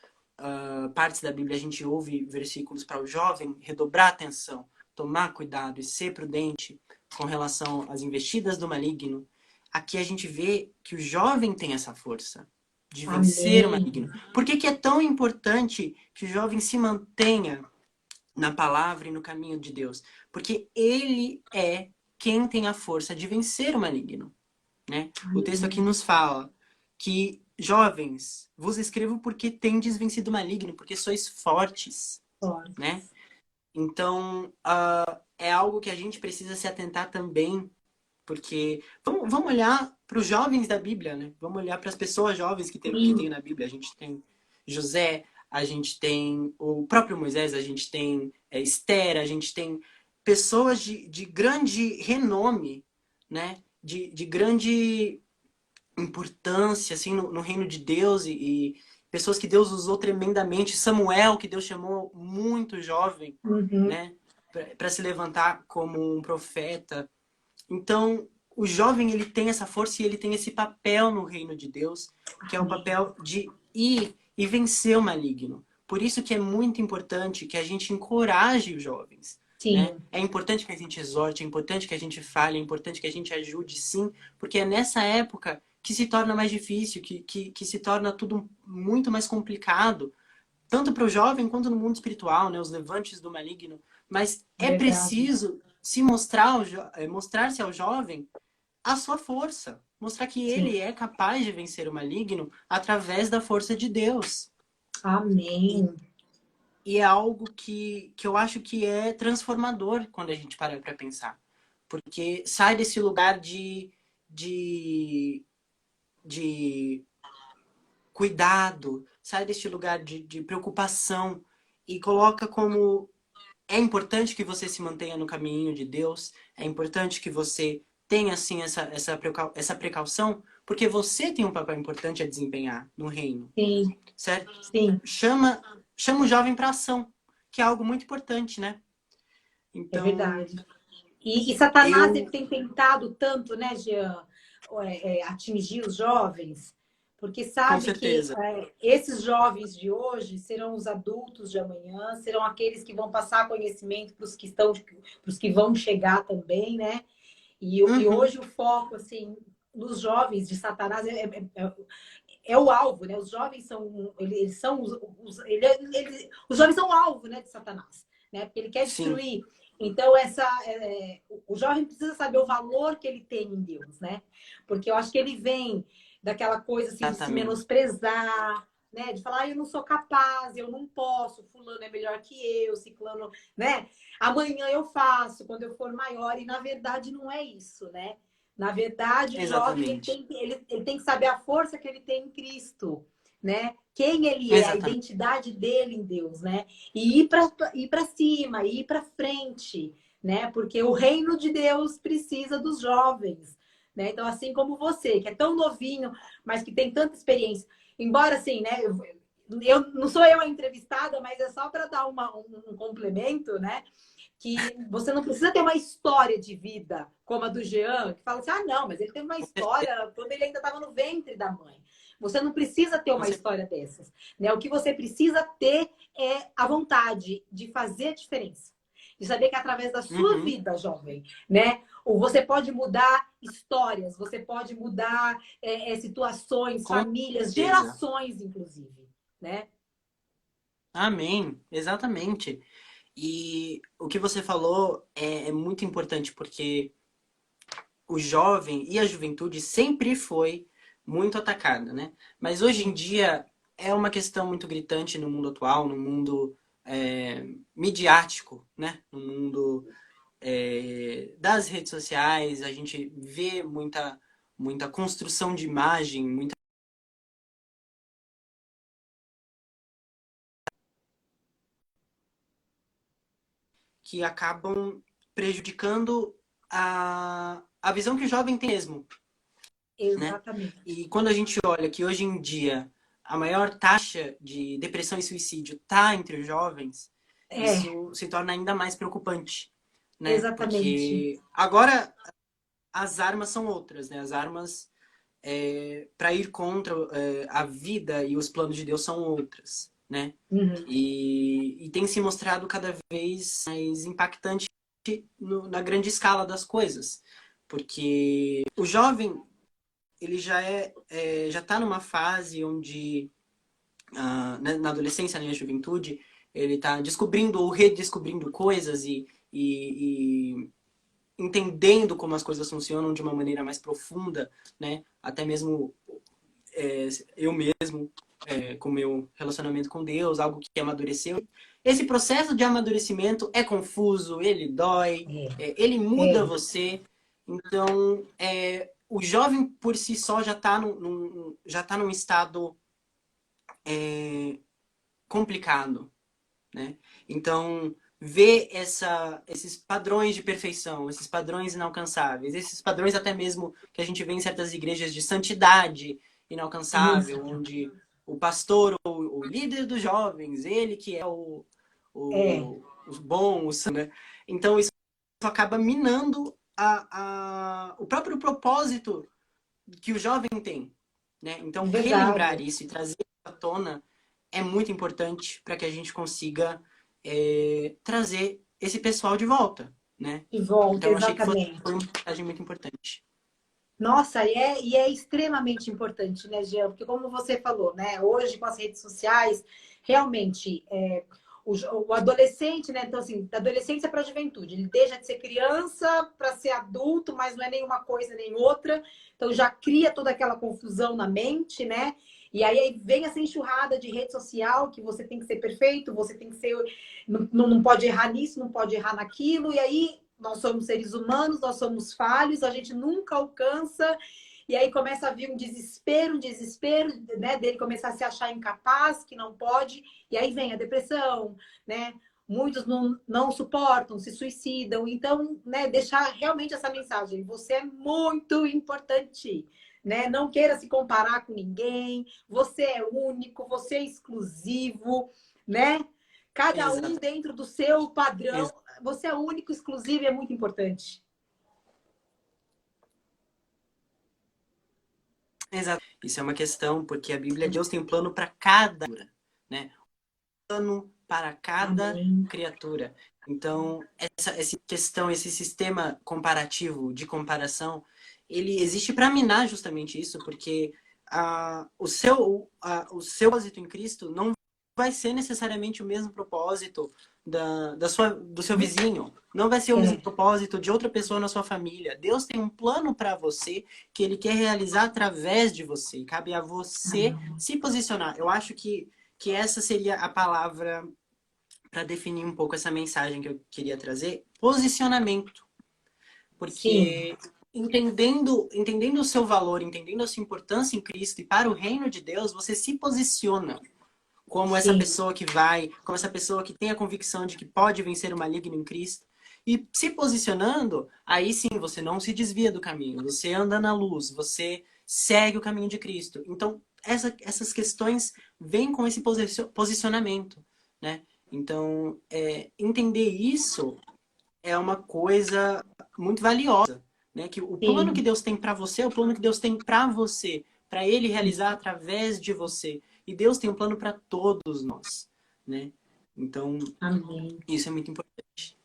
partes da Bíblia a gente ouve versículos para o jovem redobrar atenção, tomar cuidado e ser prudente com relação às investidas do maligno, aqui a gente vê que o jovem tem essa força, de vencer o Amém. maligno. Por que que é tão importante que o jovem se mantenha na palavra e no caminho de Deus? Porque ele é quem tem a força de vencer o maligno, né? O texto aqui Amém. nos fala que, jovens, vos escrevo porque tendes vencido o maligno, porque sois fortes, né? Fortes. Então, é algo que a gente precisa se atentar também, porque vamos olhar para os jovens da Bíblia, né? Vamos olhar para as pessoas jovens que tem Sim. na Bíblia. A gente tem José, a gente tem o próprio Moisés, a gente tem Esther, a gente tem pessoas de grande renome, né? De grande importância assim no reino de Deus e pessoas que Deus usou tremendamente. Samuel, que Deus chamou muito jovem, Uhum. né? Para se levantar como um profeta. Então, o jovem ele tem essa força e ele tem esse papel no reino de Deus, que é o Amém. papel de ir e vencer o maligno. Por isso que é muito importante que a gente encoraje os jovens, né? Sim, É importante que a gente exorte, é importante que a gente fale, é importante que a gente ajude, sim, porque é nessa época que se torna mais difícil, que se torna tudo muito mais complicado, tanto para o jovem quanto no mundo espiritual, né? Os levantes do maligno. Mas é verdade. preciso se mostrar mostrar-se ao jovem a sua força, mostrar que Sim. ele é capaz de vencer o maligno através da força de Deus. E, Amém. e é algo que eu acho que é transformador quando a gente para para pensar. Porque sai desse lugar de, de cuidado, sai deste lugar de preocupação e coloca como é importante que você se mantenha no caminho de Deus, é importante que você tenha, assim, essa precaução, porque você tem um papel importante a desempenhar no reino, Sim, certo? sim, Chama o jovem para ação, que é algo muito importante, né? é Então, verdade. E Satanás ele eu, tem tentado tanto, né, Jean, atingir os jovens, porque com sabe que certeza. esses jovens de hoje serão os adultos de amanhã, serão aqueles que vão passar conhecimento para os que estão, para os que vão chegar também, né? E Uhum, hoje o foco, assim, nos jovens de Satanás é o alvo, né? Os jovens são, eles são os jovens são o alvo, né, de Satanás, né? Porque ele quer sim, destruir. Então o jovem precisa saber o valor que ele tem em Deus, né? Porque eu acho que ele vem daquela coisa assim de se exatamente. menosprezar, né? De falar, eu não sou capaz, eu não posso, fulano é melhor que eu, ciclano, né? Amanhã eu faço, quando eu for maior, e na verdade não é isso, né? Na verdade, o jovem Exatamente. ele tem que saber a força que ele tem em Cristo, né? Quem ele é, a Exatamente. identidade dele em Deus, né? E ir para cima, ir para frente, né? Porque o reino de Deus precisa dos jovens, né? Então, assim como você, que é tão novinho, mas que tem tanta experiência, embora assim, né? Eu não sou eu a entrevistada, mas é só para dar um complemento, né? Que você não precisa ter uma história de vida como a do Jean, que fala assim: ah, não, mas ele teve uma história quando ele ainda estava no ventre da mãe. Você não precisa ter Com uma certeza. história dessas. Né? O que você precisa ter é a vontade de fazer a diferença. De saber que através da sua Uhum, vida, jovem, né? Ou você pode mudar histórias, você pode mudar situações, com famílias, certeza. gerações, inclusive. Né? Amém. Exatamente. E o que você falou é muito importante, porque o jovem e a juventude sempre foi muito atacada, né? Mas hoje em Sim, dia é uma questão muito gritante no mundo atual, no mundo midiático, né? No mundo das redes sociais, a gente vê muita construção de imagem, muita que acabam prejudicando a visão que o jovem tem mesmo, né? exatamente. E quando a gente olha que hoje em dia a maior taxa de depressão e suicídio está entre os jovens, É, isso se torna ainda mais preocupante, né? exatamente. Porque agora as armas são outras, né? As armas para ir contra a vida e os planos de Deus são outras, né? Uhum. E tem se mostrado cada vez mais impactante na grande escala das coisas, porque o jovem ele já está numa fase onde, na adolescência, né, na juventude, ele está descobrindo ou redescobrindo coisas e entendendo como as coisas funcionam de uma maneira mais profunda, né? Até mesmo eu mesmo, com o meu relacionamento com Deus, algo que amadureceu. Esse processo de amadurecimento é confuso, ele dói, ele muda É, você. Então, o jovem por si só já está já tá num estado complicado, né? Então, ver esses padrões de perfeição, esses padrões inalcançáveis, esses padrões até mesmo que a gente vê em certas igrejas de santidade isso. inalcançável, onde o pastor, o líder dos jovens, ele que é É, o bom, o santo, né? Então, isso acaba minando o próprio propósito que o jovem tem, né? Então, relembrar verdade. isso e trazer à tona é muito importante para que a gente consiga trazer esse pessoal de volta, né? E volta, Então, achei que foi exatamente. uma mensagem muito importante. Nossa, e é extremamente importante, né, Jean? Porque como você falou, né, hoje com as redes sociais, realmente, o adolescente, né, então assim, da adolescência para a juventude, ele deixa de ser criança para ser adulto, mas não é nenhuma coisa nem outra, então já cria toda aquela confusão na mente, né? E aí vem essa enxurrada de rede social que você tem que ser perfeito, você tem que ser. Não pode errar nisso, não pode errar naquilo, e aí nós somos seres humanos, nós somos falhos, a gente nunca alcança. E aí começa a vir um desespero, né, dele começar a se achar incapaz, que não pode. E aí vem a depressão, né? Muitos não suportam, se suicidam. Então, né, deixar realmente essa mensagem: você é muito importante, né? Não queira se comparar com ninguém. Você é único, você é exclusivo, né? Cada um Exato. dentro do seu padrão. Ex- Você é único, exclusivo e é muito importante. Exato. Isso é uma questão, porque a Bíblia, Deus tem um plano para cada, né? Plano para cada Amém. criatura. Então, essa questão, esse sistema comparativo, de comparação, ele existe para minar justamente isso, porque o seu propósito em Cristo não vai ser necessariamente o mesmo propósito do seu vizinho, não vai ser o mesmo É, propósito de outra pessoa na sua família. Deus tem um plano para você que ele quer realizar através de você. Cabe a você se posicionar. Eu acho que essa seria a palavra para definir um pouco essa mensagem que eu queria trazer, posicionamento. sim, Porque entendendo o seu valor, entendendo a sua importância em Cristo e para o reino de Deus, você se posiciona como essa sim. pessoa que vai, como essa pessoa que tem a convicção de que pode vencer o maligno em Cristo. E se posicionando, aí sim você não se desvia do caminho, você anda na luz, você segue o caminho de Cristo. Então, essas questões vêm com esse posicionamento, né? Então, entender isso é uma coisa muito valiosa, né? Que o plano que Sim, Deus tem para você é o plano que Deus tem para você, para Ele realizar através de você. E Deus tem um plano para todos nós, né? Então, amém. isso é muito importante.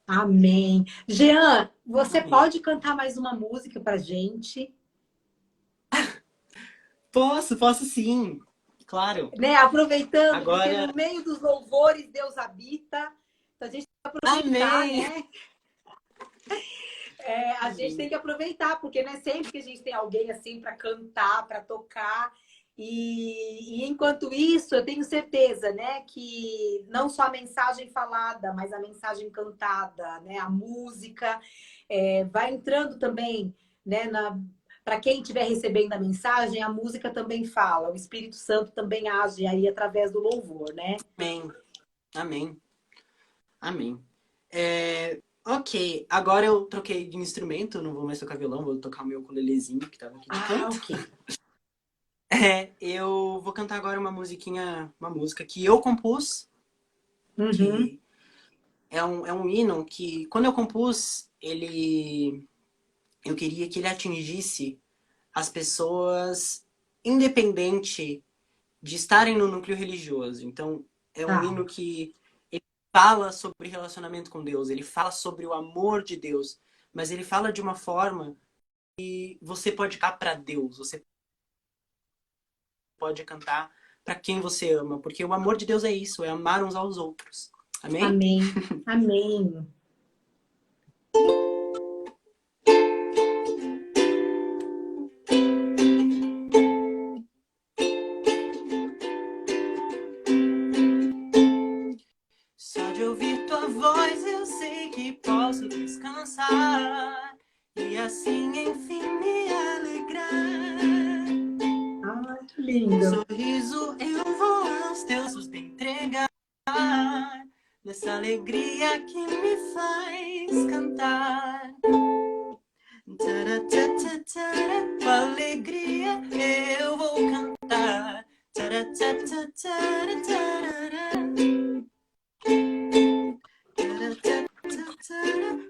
Amém. Jean, você Amém. pode cantar mais uma música pra gente, Posso sim. Claro. né? Aproveitando, porque Agora, no meio dos louvores Deus habita. Então a gente tem que aproveitar, amém. né? A gente tem Amém. que aproveitar, porque não é sempre que a gente tem alguém assim para cantar, para tocar. E enquanto isso, eu tenho certeza, né, que não só a mensagem falada, mas a mensagem cantada, né, a música, vai entrando também, né, para quem estiver recebendo a mensagem, a música também fala, o Espírito Santo também age aí através do louvor, né? Amém. Amém. Amém. Ok, agora eu troquei de instrumento, não vou mais tocar violão, vou tocar o meu ukulelezinho que estava aqui de Ah, canto. ok. Eu vou cantar agora uma música que eu compus, Uhum. que é um hino que, quando eu compus, eu queria que ele atingisse as pessoas independente de estarem no núcleo religioso. Então, é um Tá. hino que ele fala sobre relacionamento com Deus, ele fala sobre o amor de Deus, mas ele fala de uma forma você pode cantar para Deus, você pode cantar para quem você ama, porque o amor de Deus é isso, é amar uns aos outros. Amém? Amém. Amém. Só de ouvir tua voz eu sei que posso descansar e assim enfim me alegrar. Ai, que lindo. Sorriso eu vou aos teus braços te entregar, nessa alegria que me faz cantar. Tara, tara, tara, com alegria eu vou cantar. Tara, tara, tara, tara,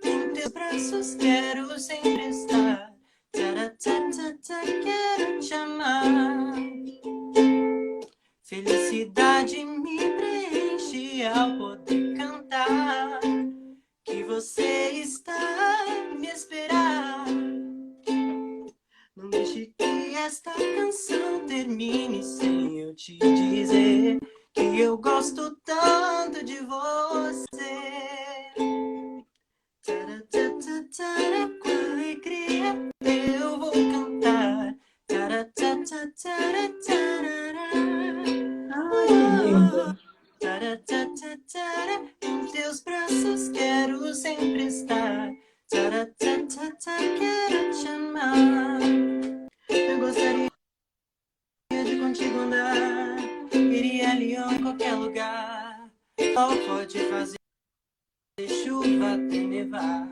em teus braços quero sempre estar. Tara, tara, tara, quero te amar. Felicidade me preenche ao poder cantar que você está me esperar. Não deixe que esta canção termine sem eu te dizer que eu gosto tanto de você. Tara, tara, tara, com alegria eu vou cantar. Tara, tara, tara, tara. Ai, que lindo. Tara, tara, tara, em teus braços quero sempre estar. Tara, tara, tara, quero te amar. Eu gostaria de contigo andar. Iria leão em qualquer lugar. Sol pode fazer chuva até nevar.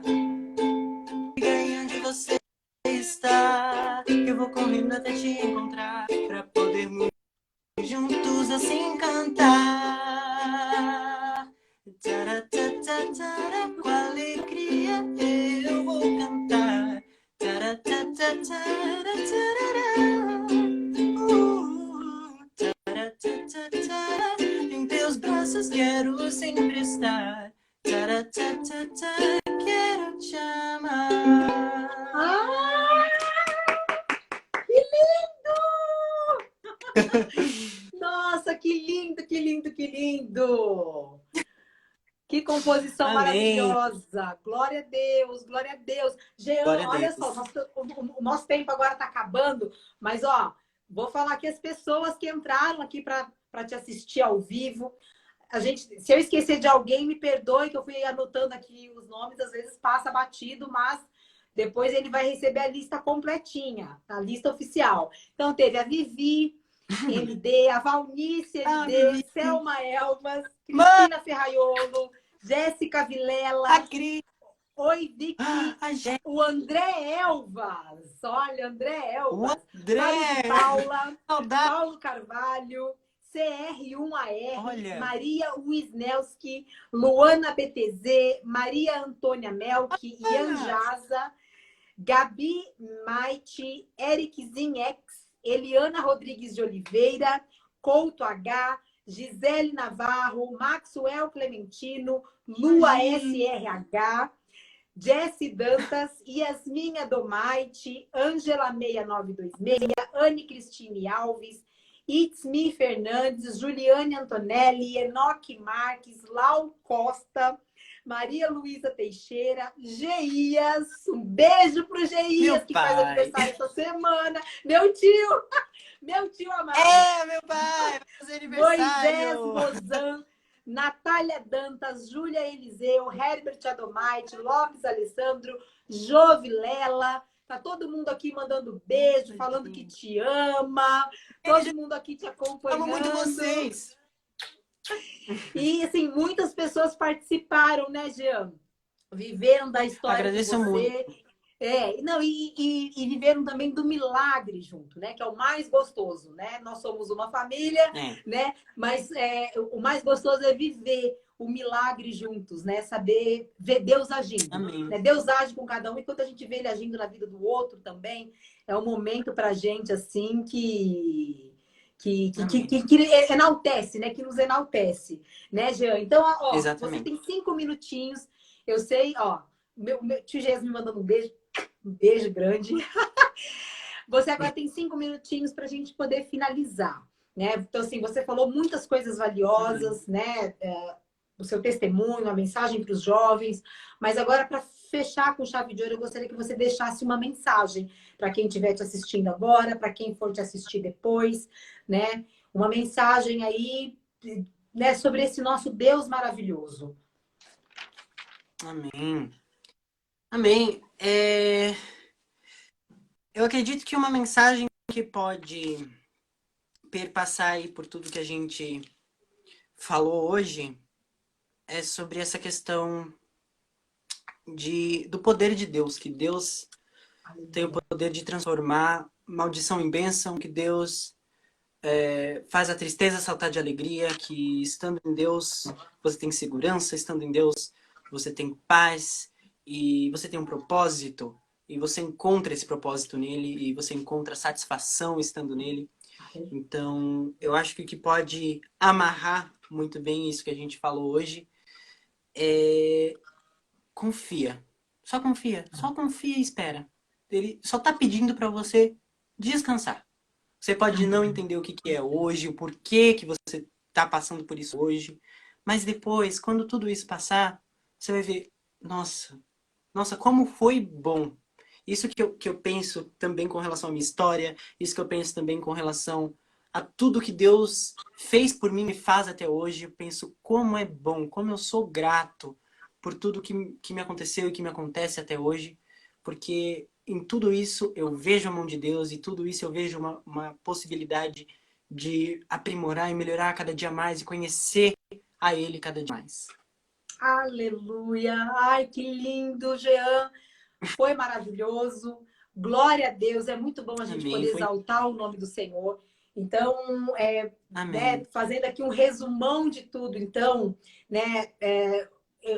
E onde você está, eu vou correndo até te encontrar pra podermos juntos assim cantar. Tara, tara, tara, com alegria eu vou cantar. Tara, tara, tara, tarará. Tara, tara, tara, em teus braços quero sempre estar. Tara, tara, tara, quero te amar. Ai, que lindo! Nossa, que lindo, que lindo, que lindo! Que composição Amém. maravilhosa! Glória a Deus, glória a Deus. Jean, Glória a olha só, Deus. o nosso tempo agora está acabando, mas ó, vou falar aqui as pessoas que entraram aqui para te assistir ao vivo. A gente, se eu esquecer de alguém, me perdoe, que eu fui anotando aqui os nomes, às vezes passa batido, mas depois ele vai receber a lista completinha, a lista oficial. Então, teve a Vivi, MD, a Valnice, MD, Vivi. Selma Elvas, Mano, Cristina Ferraiolo, Jéssica a Vilela, Cris. Oi, Vicky, A gente. o André Elvas, olha, André O Elvas, Mário de André. Paula, Saudade. Paulo Carvalho, CR1AR, Olha. Maria Wisnelski, Luana BTZ, Maria Antônia Melk, Ian Jaza, Gabi Maite, Eric Zinex, Eliana Rodrigues de Oliveira, Couto H, Gisele Navarro, Maxwell Clementino, Lua SRH, Jesse Dantas, Yasmin Adomaite, Ângela 6926, Anne Cristine Alves, Itzmi Fernandes, Juliane Antonelli, Enoque Marques, Lau Costa, Maria Luísa Teixeira, Geias, um beijo pro Geias, Meu que faz pai. aniversário essa semana, meu tio amado. É, meu pai. Vai fazer Moisés aniversário. Rozan, Natália Dantas, Júlia Eliseu, Herbert Adomaite, Lopes Alessandro, Jovilela. Tá todo mundo aqui mandando beijo, falando que te ama. Todo mundo aqui te acompanhando. Amo muito vocês. E, assim, muitas pessoas participaram, né, Jean? Viveram da história Agradeço com você. muito. Não, e viveram também do milagre junto, né? Que é o mais gostoso, né? Nós somos uma família, né? Mas o mais gostoso é viver o milagre juntos, né? Saber ver Deus agindo. Amém. Né? Deus age com cada um, e quando a gente vê ele agindo na vida do outro também, é um momento pra gente, assim, que enaltece, né? Que nos enaltece, né, Jean? Então, ó, Exatamente. você tem 5 minutinhos. Eu sei, ó, meu tio Jesus me mandando um beijo. Um beijo grande. Você agora tem 5 minutinhos para a gente poder finalizar, né? Então, assim, você falou muitas coisas valiosas, né? O seu testemunho, a mensagem para os jovens. Mas agora, para fechar com chave de ouro, eu gostaria que você deixasse uma mensagem para quem estiver te assistindo agora, para quem for te assistir depois, né? Uma mensagem aí, né, sobre esse nosso Deus maravilhoso. Amém. Amém. Eu acredito que uma mensagem que pode perpassar aí por tudo que a gente falou hoje é sobre essa questão do poder de Deus, que Deus tem o poder de transformar maldição em bênção, que Deus faz a tristeza saltar de alegria, que estando em Deus você tem segurança, estando em Deus você tem paz e você tem um propósito e você encontra esse propósito nele e você encontra satisfação estando nele. Então, eu acho que o que pode amarrar muito bem isso que a gente falou hoje é confia. Só confia. Só confia e espera. Ele só tá pedindo para você descansar. Você pode não entender o que é hoje, o porquê que você tá passando por isso hoje, mas depois, quando tudo isso passar, você vai ver, nossa, como foi bom. Isso que eu penso também com relação à minha história, isso que eu penso também com relação a tudo que Deus fez por mim e faz até hoje. Eu penso como é bom, como eu sou grato por tudo que me aconteceu e que me acontece até hoje, porque em tudo isso eu vejo a mão de Deus e tudo isso eu vejo uma possibilidade de aprimorar e melhorar cada dia mais e conhecer a Ele cada dia mais. Aleluia! Ai, que lindo, Jean! Foi maravilhoso. Glória a Deus. É muito bom a gente Amém. poder exaltar o nome do Senhor. Então, né, Amém. fazendo aqui um resumão de tudo. Então, né,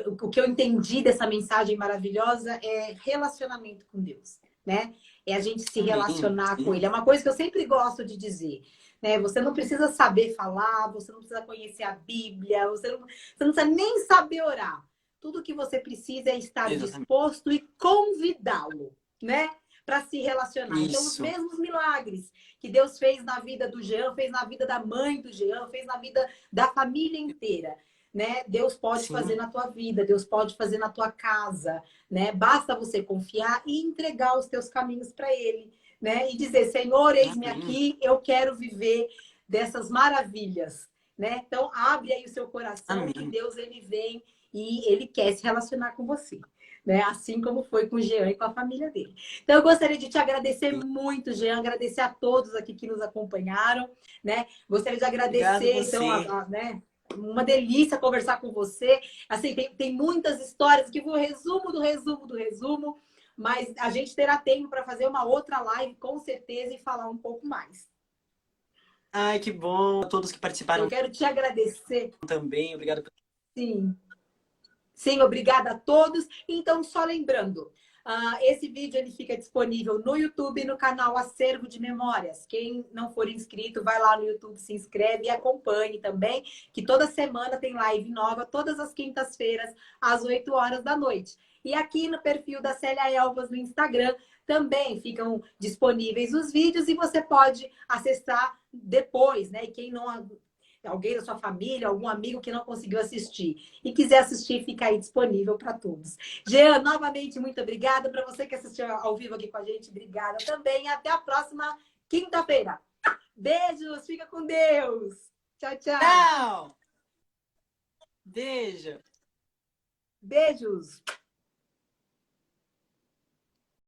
o que eu entendi dessa mensagem maravilhosa é relacionamento com Deus, né? É a gente se Amém. relacionar com Sim. Ele. É uma coisa que eu sempre gosto de dizer, né? Você não precisa saber falar, você não precisa conhecer a Bíblia, você não precisa nem saber orar. Tudo que você precisa é estar Exatamente. disposto e convidá-lo, né? Para se relacionar. Então, os Isso. mesmos milagres que Deus fez na vida do Jean, fez na vida da mãe do Jean, fez na vida da família inteira, né? Deus pode fazer Sim. na tua vida, Deus pode fazer na tua casa, né? Basta você confiar e entregar os teus caminhos para Ele, né? E dizer, Senhor, eis-me Amém. aqui, eu quero viver dessas maravilhas, né? Então, abre aí o seu coração que Amém. Deus, ele vem e ele quer se relacionar com você, né? Assim como foi com o Jean e com a família dele. Então, eu gostaria de te agradecer muito, Jean, agradecer a todos aqui que nos acompanharam, né? Gostaria de Obrigado agradecer, então, você. né? Uma delícia conversar com você. Assim, tem muitas histórias que foi o resumo do resumo do resumo, mas a gente terá tempo para fazer uma outra live, com certeza, e falar um pouco mais. Ai, que bom. A todos que Eu participaram quero te agradecer. também. Obrigado. Sim. Sim, obrigada a todos. Então, só lembrando, esse vídeo ele fica disponível no YouTube, no canal Acervo de Memórias. Quem não for inscrito, vai lá no YouTube, se inscreve e acompanhe também, que toda semana tem live nova, todas as quintas-feiras, às 8 horas da noite. E aqui no perfil da Célia Elvas no Instagram, também ficam disponíveis os vídeos e você pode acessar depois, né? E quem não alguém da sua família, algum amigo que não conseguiu assistir e quiser assistir, fica aí disponível para todos. Jean, novamente, muito obrigada. Para você que assistiu ao vivo aqui com a gente, obrigada também. Até a próxima quinta-feira. Beijos, fica com Deus. Tchau, tchau. Tchau. Beijo. Beijos.